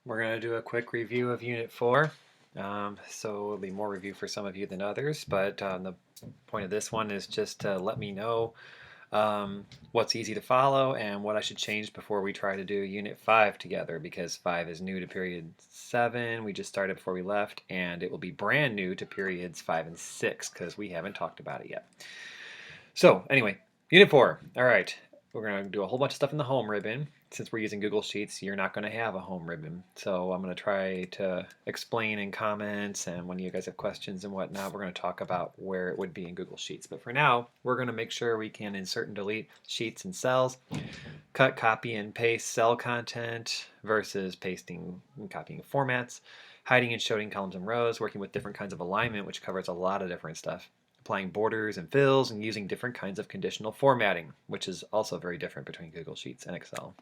We're going to do a quick review of Unit 4. So it'll be more review for some of you than others, but the point of this one is just to let me know what's easy to follow and what I should change before we try to do Unit 5 together, because 5 is new to period 7. We just started before we left, and it will be brand new to periods 5 and 6 because we haven't talked about it yet. So anyway, Unit 4. All right, we're going to do a whole bunch of stuff in the home ribbon. Since we're using Google Sheets, you're not going to have a home ribbon. So I'm going to try to explain in comments, and when you guys have questions and whatnot, we're going to talk about where it would be in Google Sheets. But for now, we're going to make sure we can insert and delete sheets and cells, cut, copy, and paste cell content versus pasting and copying formats, hiding and showing columns and rows, working with different kinds of alignment, which covers a lot of different stuff, applying borders and fills, and using different kinds of conditional formatting, which is also very different between Google Sheets and Excel.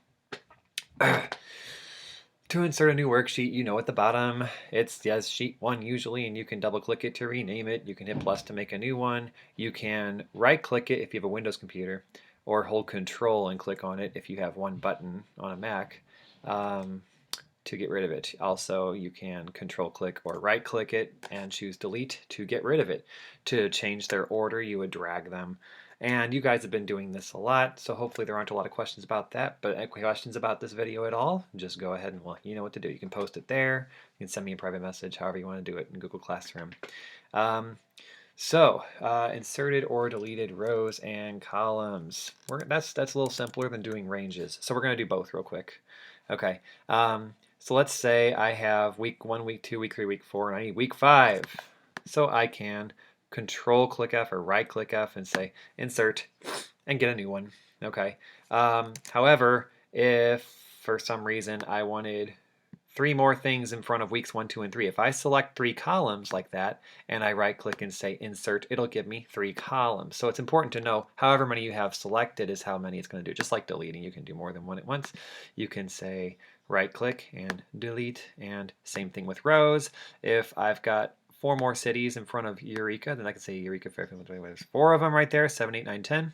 To insert a new worksheet, you know at the bottom it's sheet 1 usually, and you can double click it to rename it. You can hit plus to make a new one. You can right click it if you have a Windows computer, or hold Control and click on it if you have one button on a Mac to get rid of it. Also, you can Control click or right click it and choose delete to get rid of it. To change their order, you would drag them. And you guys have been doing this a lot, so hopefully there aren't a lot of questions about that. But any questions about this video at all, just go ahead and, well, you know what to do. You can post it there. You can send me a private message, however you want to do it in Google Classroom. Inserted or deleted rows and columns. That's a little simpler than doing ranges. So we're going to do both real quick. Okay. So let's say I have week 1, week 2, week 3, week 4, and I need week 5. So I can Control click F or right click F and say insert and get a new one. Okay. However, if for some reason I wanted 3 more things in front of weeks 1, 2, and 3, if I select 3 columns like that and I right click and say insert, it'll give me 3 columns. So it's important to know however many you have selected is how many it's going to do. Just like deleting, you can do more than one at once. You can say right click and delete, and same thing with rows. If I've got 4 more cities in front of Eureka, then I can say Eureka Fairfield. There's 4 of them right there, 7, 8, 9, 10.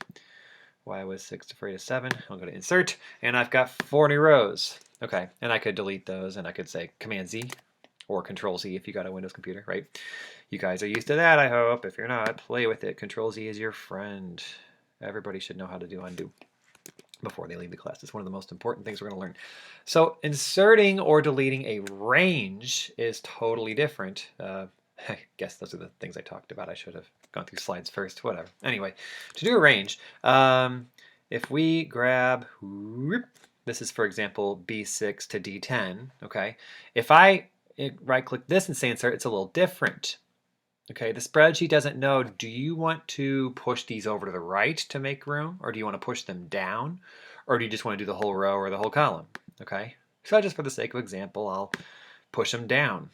Y was 6 to 3 to 7. I'll go to insert, and I've got 40 rows. Okay, and I could delete those, and I could say Command Z or Control Z if you got a Windows computer, right? You guys are used to that, I hope. If you're not, play with it. Control Z is your friend. Everybody should know how to do undo before they leave the class. It's one of the most important things we're going to learn. So inserting or deleting a range is totally different. I guess those are the things I talked about. I should have gone through slides first, whatever. Anyway, to do a range, if we grab, this is for example B6 to D10, okay? If I right click this and say insert, it's a little different. Okay, the spreadsheet doesn't know, do you want to push these over to the right to make room, or do you want to push them down, or do you just want to do the whole row or the whole column? Okay, so just for the sake of example, I'll push them down.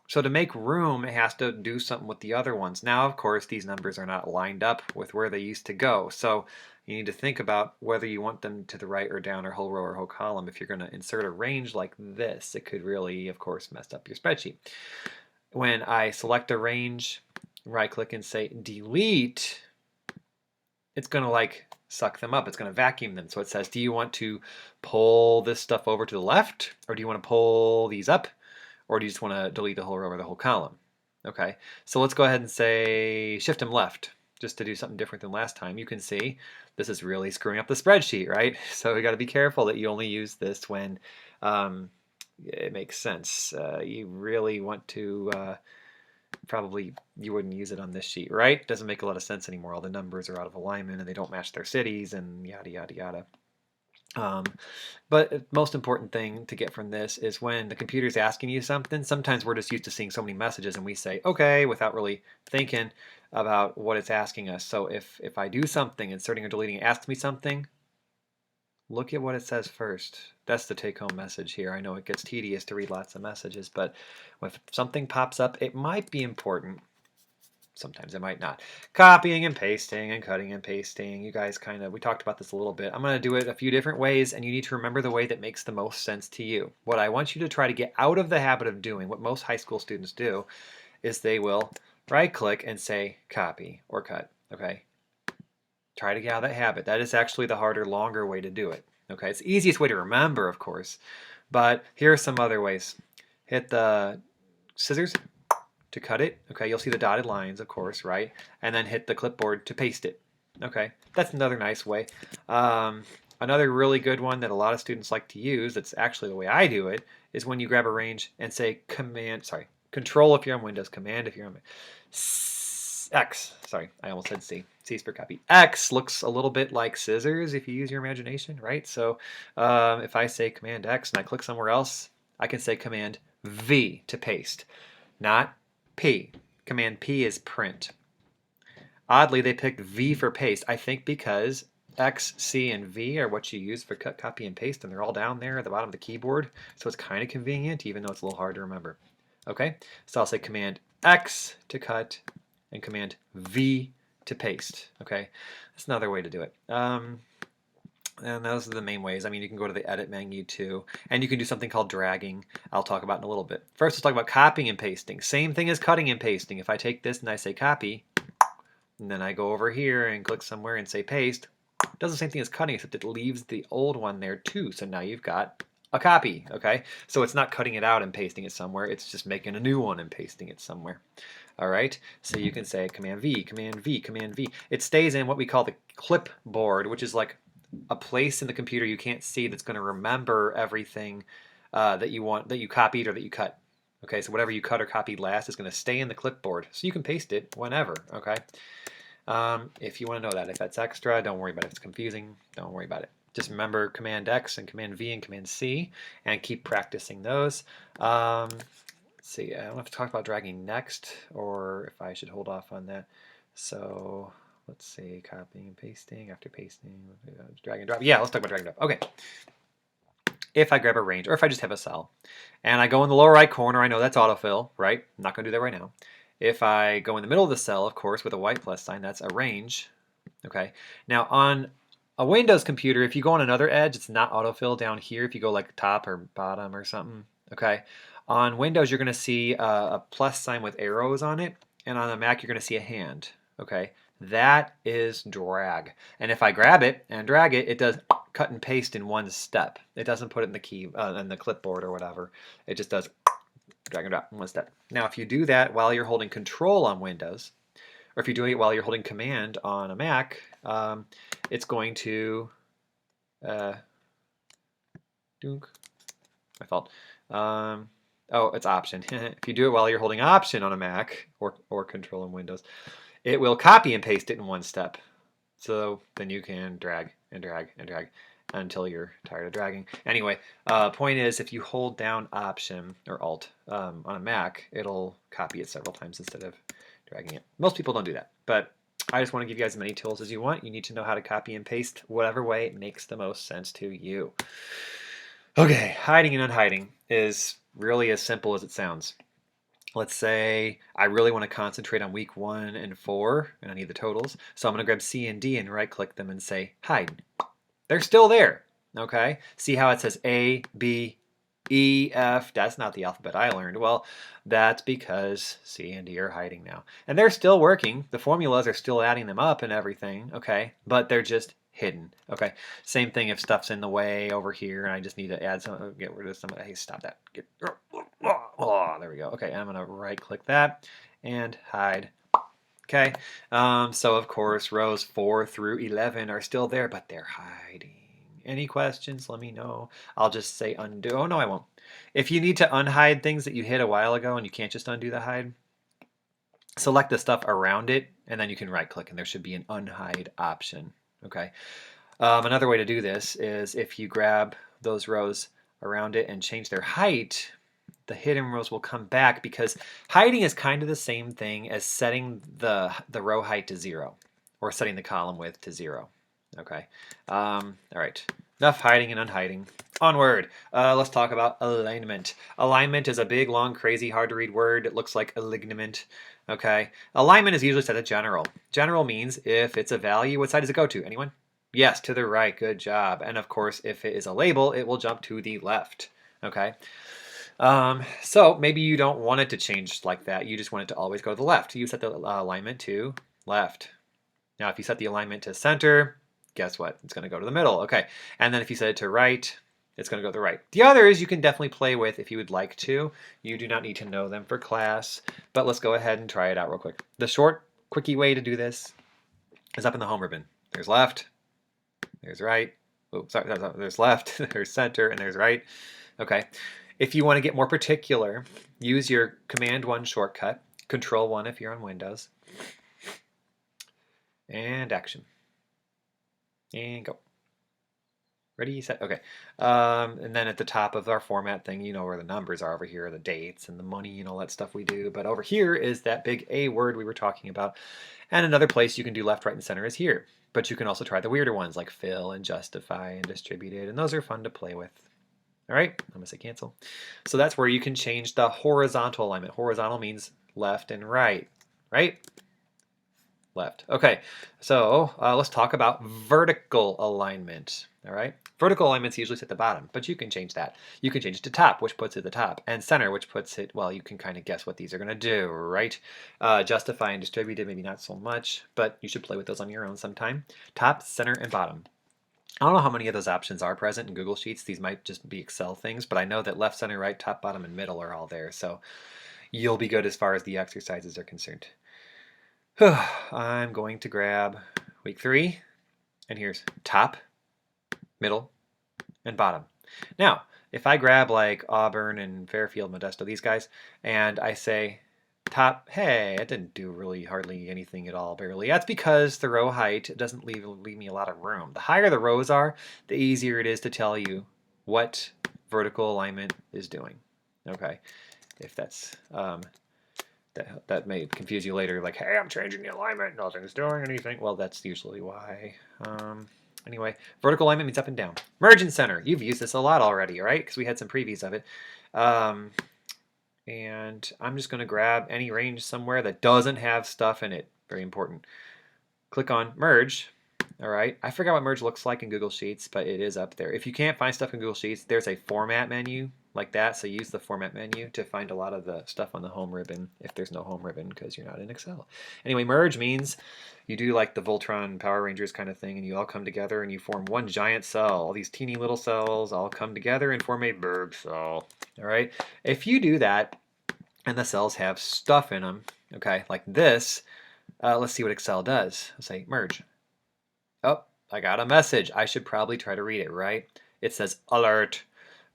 So to make room, it has to do something with the other ones. Now, of course, these numbers are not lined up with where they used to go. So you need to think about whether you want them to the right or down, or whole row or whole column. If you're going to insert a range like this, it could really, of course, mess up your spreadsheet. When I select a range, right click and say delete, it's going to like suck them up. It's going to vacuum them. So it says, do you want to pull this stuff over to the left, or do you want to pull these up? Or do you just want to delete the whole row or the whole column? Okay, so let's go ahead and say shift them left, just to do something different than last time. You can see this is really screwing up the spreadsheet, right? So we got to be careful that you only use this when it makes sense. You really want to, probably you wouldn't use it on this sheet, right? Doesn't make a lot of sense anymore. All the numbers are out of alignment and they don't match their cities and yada, yada, yada. But the most important thing to get from this is when the computer's asking you something, sometimes we're just used to seeing so many messages and we say, okay, without really thinking about what it's asking us. So if I do something, inserting or deleting, it asks me something, look at what it says first. That's the take-home message here. I know it gets tedious to read lots of messages, but if something pops up, it might be important. Sometimes it might not. Copying and pasting and cutting and pasting. You guys we talked about this a little bit. I'm going to do it a few different ways, and you need to remember the way that makes the most sense to you. What I want you to try to get out of the habit of doing, what most high school students do, is they will right click and say copy or cut. Okay? Try to get out of that habit. That is actually the harder, longer way to do it. Okay? It's the easiest way to remember, of course, But here are some other ways. Hit the scissors to cut it. Okay, you'll see the dotted lines, of course, right? And then hit the clipboard to paste it. Okay, that's another nice way. Another really good one that a lot of students like to use, that's actually the way I do it, is when you grab a range and say Control if you're on Windows, Command if you're on X. Sorry, I almost said C. C is for copy. X looks a little bit like scissors if you use your imagination, right? So if I say Command X and I click somewhere else, I can say Command V to paste, not P. Command P is print. Oddly, they picked V for paste, I think because X, C, and V are what you use for cut, copy, and paste, and they're all down there at the bottom of the keyboard, so it's kind of convenient, even though it's a little hard to remember. Okay, so I'll say Command X to cut and Command V to paste. Okay, that's another way to do it. And those are the main ways. I mean, you can go to the edit menu too, and you can do something called dragging. I'll talk about in a little bit. First, let's talk about copying and pasting. Same thing as cutting and pasting. If I take this and I say copy, and then I go over here and click somewhere and say paste, it does the same thing as cutting, except it leaves the old one there too. So now you've got a copy, okay? So it's not cutting it out and pasting it somewhere. It's just making a new one and pasting it somewhere. All right, so you can say Command V, Command V, Command V. It stays in what we call the clipboard, which is like a place in the computer you can't see that's going to remember everything that you copied or that you cut. Okay, so whatever you cut or copied last is going to stay in the clipboard, so you can paste it whenever. Okay, if you want to know that, if that's extra, don't worry about it. If it's confusing, don't worry about it. Just remember Command X and Command V and Command C, and keep practicing those. Let's see, I don't know if to talk about dragging next, or if I should hold off on that. So let's see, copying and pasting, after pasting, drag and drop. Yeah, let's talk about drag and drop. Okay. If I grab a range, or if I just have a cell, and I go in the lower right corner, I know that's autofill, right? I'm not going to do that right now. If I go in the middle of the cell, of course, with a white plus sign, that's arrange. Okay. Now on a Windows computer, if you go on another edge, it's not autofill down here. If you go like top or bottom or something, okay. On Windows, you're going to see a plus sign with arrows on it, and on the Mac, you're going to see a hand. Okay. That is drag. And if I grab it and drag it, it does cut and paste in one step. It doesn't put it in the key in the clipboard or whatever. It just does drag and drop in one step. Now, if you do that while you're holding Control on Windows, or if you're doing it while you're holding Command on a Mac, it's going to my fault. Oh, it's Option. If you do it while you're holding Option on a Mac or Control on Windows, it will copy and paste it in one step. So then you can drag and drag and drag until you're tired of dragging. Anyway, point is, if you hold down Option or Alt on a Mac, it'll copy it several times instead of dragging it. Most people don't do that, but I just want to give you guys as many tools as you want. You need to know how to copy and paste whatever way makes the most sense to you. Okay, hiding and unhiding is really as simple as it sounds. Let's say I really want to concentrate on week 1 and 4, and I need the totals. So I'm going to grab C and D and right-click them and say hide. They're still there, okay? See how it says A, B, E, F. That's not the alphabet I learned. Well, that's because C and D are hiding now. And they're still working. The formulas are still adding them up and everything, okay? But they're just hidden, okay? Same thing if stuff's in the way over here and I just need to add some, get rid of some. Hey, stop that. Oh, there we go. Okay, I'm going to right-click that and hide. Okay, so of course rows 4 through 11 are still there, but they're hiding. Any questions? Let me know. I'll just say undo. Oh, no, I won't. If you need to unhide things that you hid a while ago and you can't just undo the hide, select the stuff around it, and then you can right-click, and there should be an unhide option. Okay. Another way to do this is if you grab those rows around it and change their height, the hidden rows will come back, because hiding is kind of the same thing as setting the row height to 0 or setting the column width to 0. Okay. All right. Enough hiding and unhiding. Onward. Let's talk about alignment. Alignment is a big, long, crazy, hard to read word. It looks like a ligament. Okay. Alignment is usually set to general. General means if it's a value, what side does it go to? Anyone? Yes, to the right. Good job. And of course, if it is a label, it will jump to the left. Okay. So maybe you don't want it to change like that. You just want it to always go to the left. You set the alignment to left. Now, if you set the alignment to center, guess what? It's going to go to the middle. Okay. And then if you set it to right, it's going to go to the right. The others you can definitely play with if you would like to. You do not need to know them for class, but let's go ahead and try it out real quick. The short, quickie way to do this is up in the home ribbon. There's left, there's right. Oh, sorry, there's left, there's center, and there's right. Okay. If you want to get more particular, use your Command 1 shortcut, Control 1 if you're on Windows, and action. And go. Ready, set, okay. And then at the top of our format thing, you know where the numbers are over here, the dates and the money and all that stuff we do. But over here is that big A word we were talking about. And another place you can do left, right, and center is here. But you can also try the weirder ones like fill and justify and distributed. And those are fun to play with. All right, I'm going to say cancel. So that's where you can change the horizontal alignment. Horizontal means left and right, right? Left. Okay, so let's talk about vertical alignment. All right, vertical alignment's usually at the bottom, but you can change that. You can change it to top, which puts it at the top, and center, which puts it, well, you can kind of guess what these are going to do, right? Justify and distributed, maybe not so much, but you should play with those on your own sometime. Top, center, and bottom. I don't know how many of those options are present in Google Sheets. These might just be Excel things, but I know that left, center, right, top, bottom, and middle are all there, so you'll be good as far as the exercises are concerned. I'm going to grab week 3, and here's top, middle, and bottom. Now, if I grab like Auburn and Fairfield, Modesto, these guys, and I say top, hey, it didn't do really hardly anything at all, barely. That's because the row height doesn't leave me a lot of room. The higher the rows are, the easier it is to tell you what vertical alignment is doing. Okay, if that's that may confuse you later, like, hey, I'm changing the alignment, nothing's doing anything. Well, that's usually why. Anyway, vertical alignment means up and down. Merge and center. You've used this a lot already, right? Because we had some previews of it. And I'm just going to grab any range somewhere that doesn't have stuff in it. Very important. Click on merge. All right. I forgot what merge looks like in Google Sheets, but it is up there. If you can't find stuff in Google Sheets, there's a format menu like that. So use the format menu to find a lot of the stuff on the home ribbon if there's no home ribbon because you're not in Excel. Anyway, merge means you do like the Voltron Power Rangers kind of thing, and you all come together and you form one giant cell. All these teeny little cells all come together and form a big cell. All right. If you do that and the cells have stuff in them, okay, like this, let's see what Excel does. Let's say merge. Oh, I got a message. I should probably try to read it, right? It says, alert,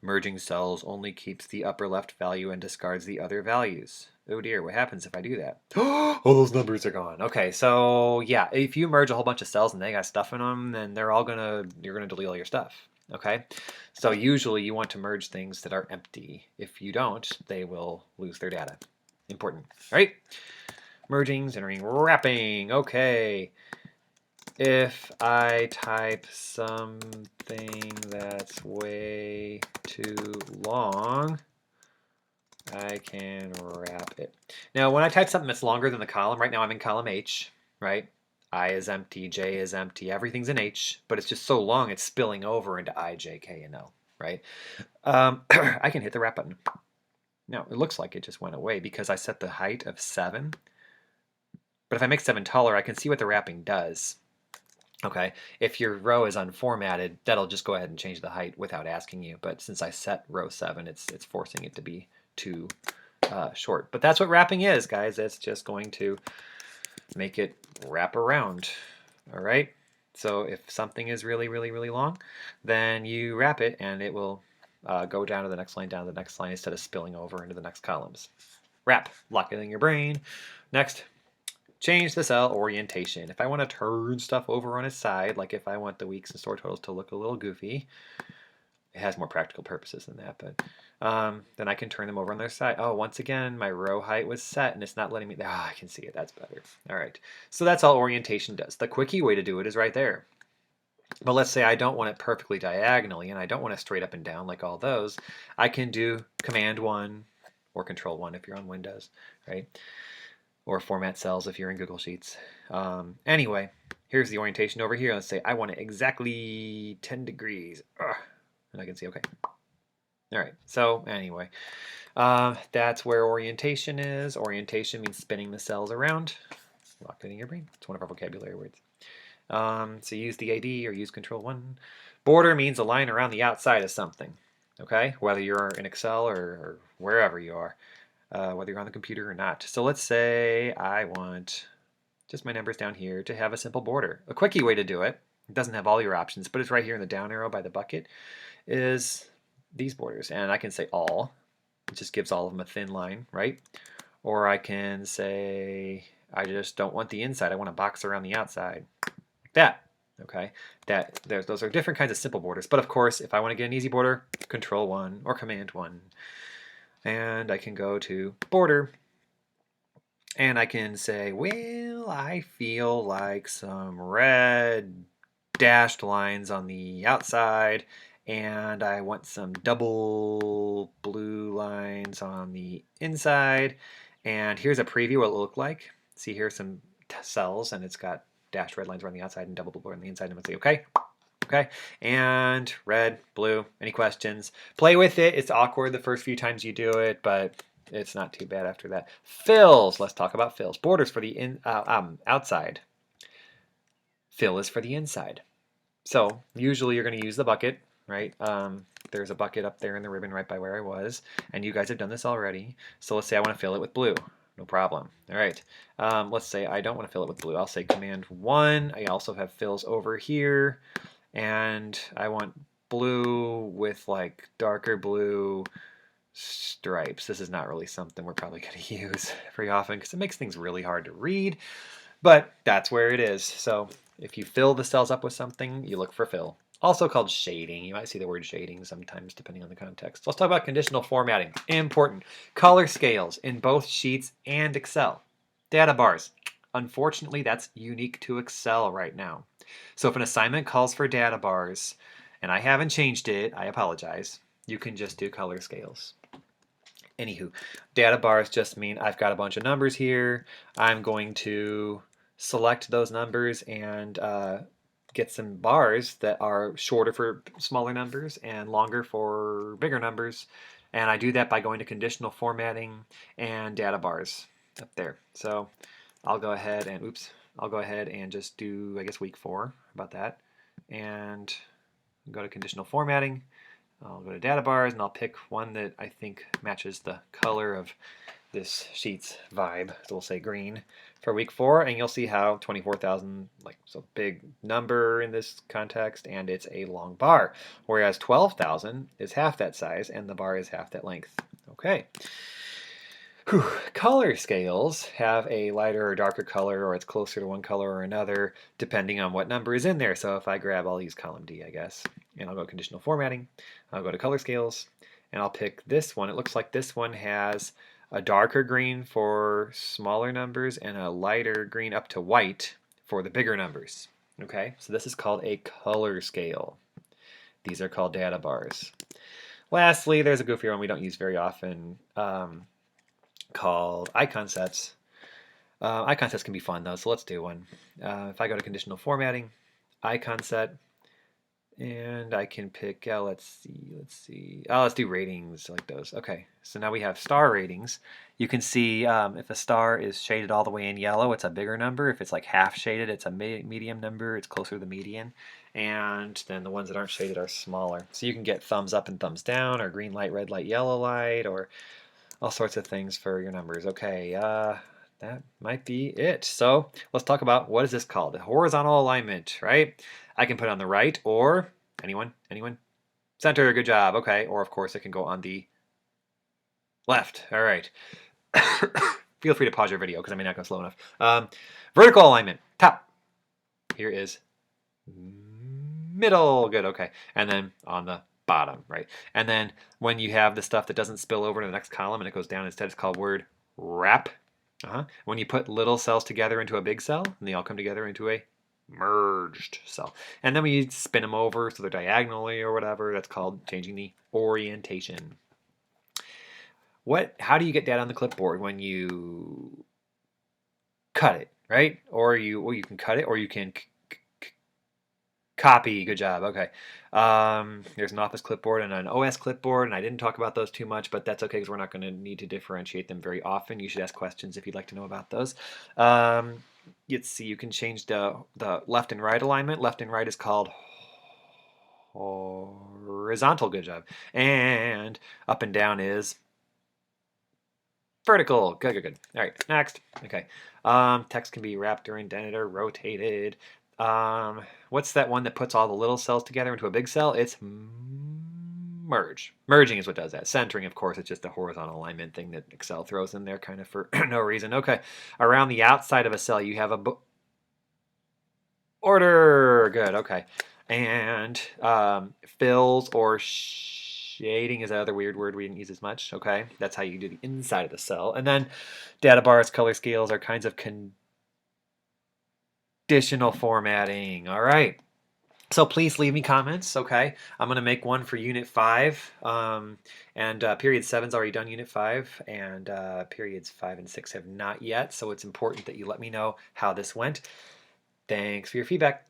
merging cells only keeps the upper left value and discards the other values. Oh dear, what happens if I do that? Oh, those numbers are gone. Okay, so yeah, if you merge a whole bunch of cells and they got stuff in them, then you're gonna delete all your stuff. Okay, so usually you want to merge things that are empty. If you don't, they will lose their data. Important, right? Merging, centering, wrapping. Okay. If I type something that's way too long, I can wrap it. Now, when I type something that's longer than the column, right now I'm in column H, right? I is empty, J is empty, everything's in H, but it's just so long it's spilling over into I, J, K, and L, right? I can hit the wrap button. Now, it looks like it just went away because I set the height of 7. But if I make 7 taller, I can see what the wrapping does. Okay, if your row is unformatted, that'll just go ahead and change the height without asking you. But since I set row 7, it's forcing it to be too short. But that's what wrapping is, guys. It's just going to make it wrap around. All right. So if something is really, really, really long, then you wrap it, and it will go down to the next line, down to the next line, instead of spilling over into the next columns. Wrap. Lock it in your brain. Next. Change the cell orientation. If I want to turn stuff over on its side, like if I want the weeks and store totals to look a little goofy, it has more practical purposes than that, but then I can turn them over on their side. Oh, once again, my row height was set and it's not letting me, I can see it, that's better. All right, so that's all orientation does. The quickie way to do it is right there. But let's say I don't want it perfectly diagonally and I don't want it straight up and down like all those. I can do Command 1 or Control 1 if you're on Windows, right? Or format cells if you're in Google Sheets. Anyway, here's the orientation over here. Let's say I want it exactly 10 degrees. And I can see, okay. All right, so anyway, that's where orientation is. Orientation means spinning the cells around. Lock it in your brain. It's one of our vocabulary words. So use the AD or use Control 1. Border means a line around the outside of something, okay? Whether you're in Excel or wherever you are, whether you're on the computer or not. So let's say I want just my numbers down here to have a simple border. A quickie way to do it, it doesn't have all your options, but it's right here in the down arrow by the bucket, is these borders. And I can say all, it just gives all of them a thin line, right? Or I can say, I just don't want the inside, I want a box around the outside. Like that, okay? Those are different kinds of simple borders. But of course, if I want to get an easy border, Control 1 or Command 1. And I can go to Border, and I can say, well, I feel like some red dashed lines on the outside, and I want some double blue lines on the inside. And here's a preview what it'll look like. See here some cells, and it's got dashed red lines around the outside and double blue on the inside. And I'm going to say, okay. Okay, and red, blue, any questions? Play with it. It's awkward the first few times you do it, but it's not too bad after that. Fills, let's talk about fills. Borders for the outside. Fill is for the inside. So usually you're going to use the bucket, right? There's a bucket up there in the ribbon right by where I was, and you guys have done this already. So let's say I want to fill it with blue. No problem. All right. Let's say I don't want to fill it with blue. I'll say Command 1. I also have fills over here, and I want blue with like darker blue stripes. This is not really something we're probably going to use very often because it makes things really hard to read, but that's where it is. So if you fill the cells up with something, you look for fill. Also called shading. You might see the word shading sometimes depending on the context. Let's talk about conditional formatting. Important. Color scales in both Sheets and Excel. Data bars. Unfortunately, that's unique to Excel right now. So if an assignment calls for data bars, and I haven't changed it, I apologize, you can just do color scales. Anywho, data bars just mean I've got a bunch of numbers here. I'm going to select those numbers and get some bars that are shorter for smaller numbers and longer for bigger numbers. And I do that by going to conditional formatting and data bars up there. So I'll go ahead and, I'll go ahead and just do, I guess, week 4 about that. And go to conditional formatting. I'll go to data bars and I'll pick one that I think matches the color of this sheet's vibe. So we'll say green for week 4, and you'll see how 24,000, like, so big number in this context, and it's a long bar. Whereas 12,000 is half that size and the bar is half that length. Okay. Whew. Color scales have a lighter or darker color, or it's closer to one color or another, depending on what number is in there. So if I grab, I'll use column D, I guess, and I'll go conditional formatting. I'll go to color scales, and I'll pick this one. It looks like this one has a darker green for smaller numbers and a lighter green up to white for the bigger numbers. Okay, so this is called a color scale. These are called data bars. Lastly, there's a goofier one we don't use very often, called icon sets. Icon sets can be fun though, so let's do one. If I go to conditional formatting, icon set, and I can pick, let's see. Oh, let's do ratings like those. Okay, so now we have star ratings. You can see if a star is shaded all the way in yellow, it's a bigger number. If it's like half shaded, it's a medium number. It's closer to the median. And then the ones that aren't shaded are smaller. So you can get thumbs up and thumbs down, or green light, red light, yellow light, or all sorts of things for your numbers. Okay, that might be it. So let's talk about, what is this called? Horizontal alignment, right? I can put it on the right, or anyone? Center, good job. Okay, or of course it can go on the left. All right. Feel free to pause your video because I may not go slow enough. Vertical alignment, top. Here is middle, good, okay. And then on the bottom, right? And then when you have the stuff that doesn't spill over to the next column and it goes down instead, it's called word wrap. When you put little cells together into a big cell, and they all come together into a merged cell. And then when you spin them over so they're diagonally or whatever, that's called changing the orientation. How do you get data on the clipboard? When you cut it, right? Or you can cut it, or you can copy. Good job. Okay. There's an Office clipboard and an OS clipboard, and I didn't talk about those too much, but that's okay because we're not going to need to differentiate them very often. You should ask questions if you'd like to know about those. Let's see. You can change the left and right alignment. Left and right is called horizontal. Good job. And up and down is vertical. Good, good, good. All right, next. Okay. Text can be wrapped or indented or rotated. What's that one that puts all the little cells together into a big cell? It's merge. Merging is what does that. Centering, of course, it's just a horizontal alignment thing that Excel throws in there kind of for no reason. Okay. Around the outside of a cell, you have a order. Good. Okay. And fills or shading is another weird word we didn't use as much. Okay. That's how you do the inside of the cell. And then data bars, color scales are kinds of conditional formatting. All right. So please leave me comments, okay? I'm going to make one for Unit 5, and Period 7's already done Unit 5, and Periods 5 and 6 have not yet, so it's important that you let me know how this went. Thanks for your feedback.